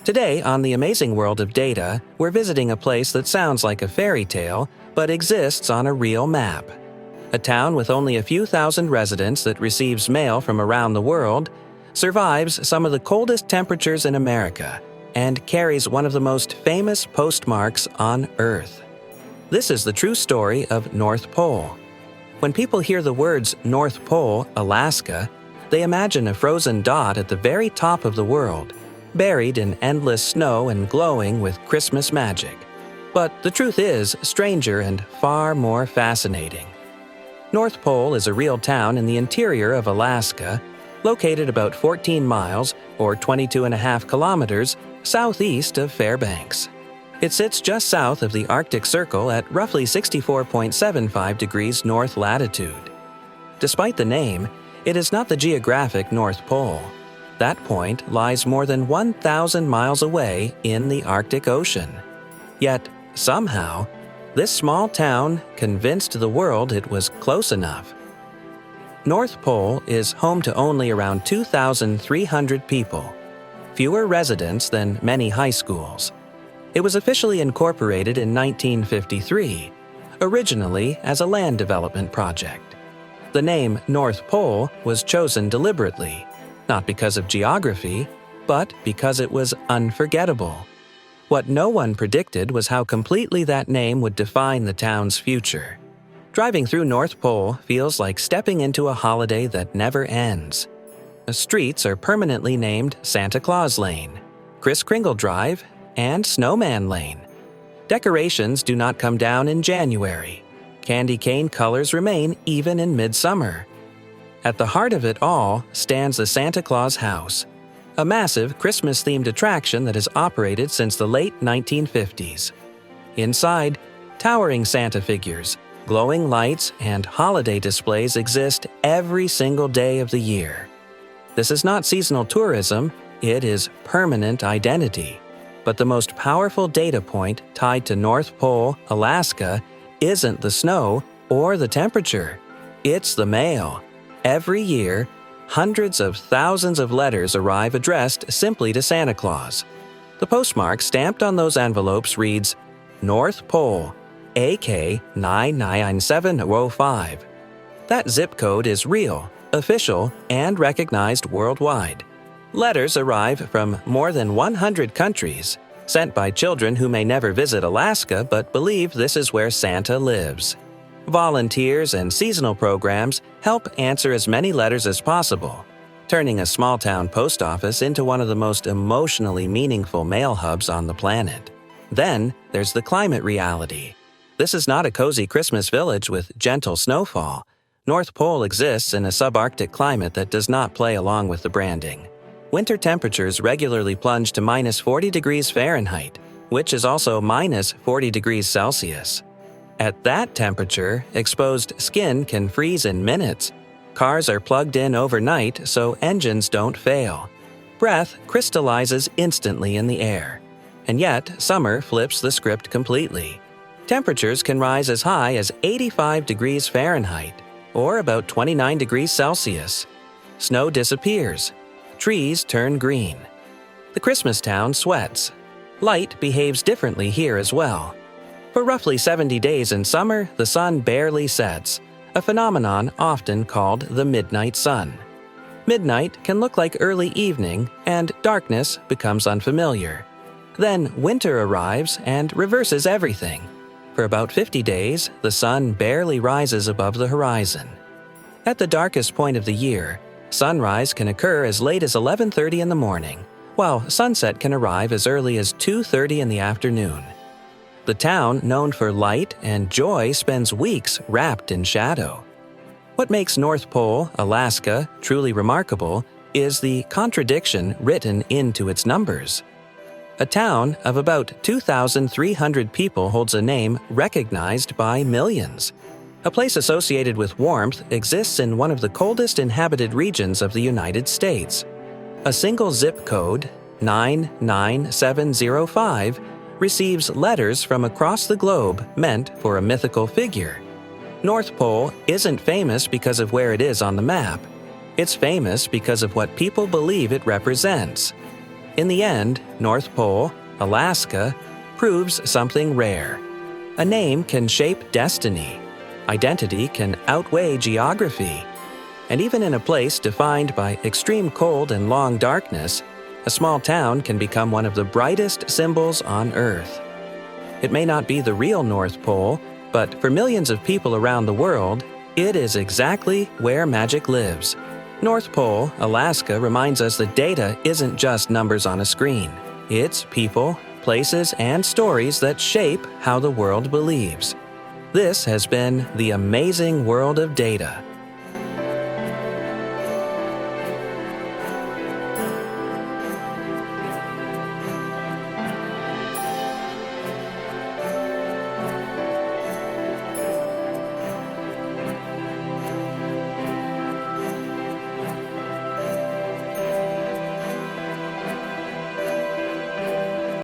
Today, on the amazing world of data, we're visiting a place that sounds like a fairy tale, but exists on a real map. A town with only a few thousand residents that receives mail from around the world, survives some of the coldest temperatures in America, and carries one of the most famous postmarks on Earth. This is the true story of North Pole. When people hear the words North Pole, Alaska, they imagine a frozen dot at the very top of the world, buried in endless snow and glowing with Christmas magic. But the truth is stranger and far more fascinating. North Pole is a real town in the interior of Alaska, located about 14 miles or 22.5 kilometers southeast of Fairbanks. It sits just south of the Arctic Circle at roughly 64.75 degrees north latitude. Despite the name, it is not the geographic North Pole. That point lies more than 1,000 miles away in the Arctic Ocean. Yet, somehow, this small town convinced the world it was close enough. North Pole is home to only around 2,300 people, fewer residents than many high schools. It was officially incorporated in 1953, originally as a land development project. The name North Pole was chosen deliberately, not because of geography, but because it was unforgettable. What no one predicted was how completely that name would define the town's future. Driving through North Pole feels like stepping into a holiday that never ends. The streets are permanently named Santa Claus Lane, Kris Kringle Drive, and Snowman Lane. Decorations do not come down in January. Candy cane colors remain even in midsummer. At the heart of it all stands the Santa Claus House, a massive Christmas-themed attraction that has operated since the late 1950s. Inside, towering Santa figures, glowing lights, and holiday displays exist every single day of the year. This is not seasonal tourism, it is permanent identity. But the most powerful data point tied to North Pole, Alaska, isn't the snow or the temperature. It's the mail. Every year, hundreds of thousands of letters arrive addressed simply to Santa Claus. The postmark stamped on those envelopes reads, North Pole, AK 99705. That zip code is real, official, and recognized worldwide. Letters arrive from more than 100 countries, sent by children who may never visit Alaska but believe this is where Santa lives. Volunteers and seasonal programs help answer as many letters as possible, turning a small-town post office into one of the most emotionally meaningful mail hubs on the planet. Then, there's the climate reality. This is not a cozy Christmas village with gentle snowfall. North Pole exists in a subarctic climate that does not play along with the branding. Winter temperatures regularly plunge to minus 40 degrees Fahrenheit, which is also minus 40 degrees Celsius. At that temperature, exposed skin can freeze in minutes. Cars are plugged in overnight so engines don't fail. Breath crystallizes instantly in the air. And yet, summer flips the script completely. Temperatures can rise as high as 85 degrees Fahrenheit, or about 29 degrees Celsius. Snow disappears. Trees turn green. The Christmas town sweats. Light behaves differently here as well. For roughly 70 days in summer, the sun barely sets, a phenomenon often called the midnight sun. Midnight can look like early evening, and darkness becomes unfamiliar. Then winter arrives and reverses everything. For about 50 days, the sun barely rises above the horizon. At the darkest point of the year, sunrise can occur as late as 11:30 in the morning, while sunset can arrive as early as 2:30 in the afternoon. The town, known for light and joy, spends weeks wrapped in shadow. What makes North Pole, Alaska, truly remarkable is the contradiction written into its numbers. A town of about 2,300 people holds a name recognized by millions. A place associated with warmth exists in one of the coldest inhabited regions of the United States. A single zip code, 99705, receives letters from across the globe meant for a mythical figure. North Pole isn't famous because of where it is on the map. It's famous because of what people believe it represents. In the end, North Pole, Alaska, proves something rare. A name can shape destiny. Identity can outweigh geography. And even in a place defined by extreme cold and long darkness, a small town can become one of the brightest symbols on Earth. It may not be the real North Pole, but for millions of people around the world, it is exactly where magic lives. North Pole, Alaska reminds us that data isn't just numbers on a screen. It's people, places, and stories that shape how the world believes. This has been The Amazing World of Data.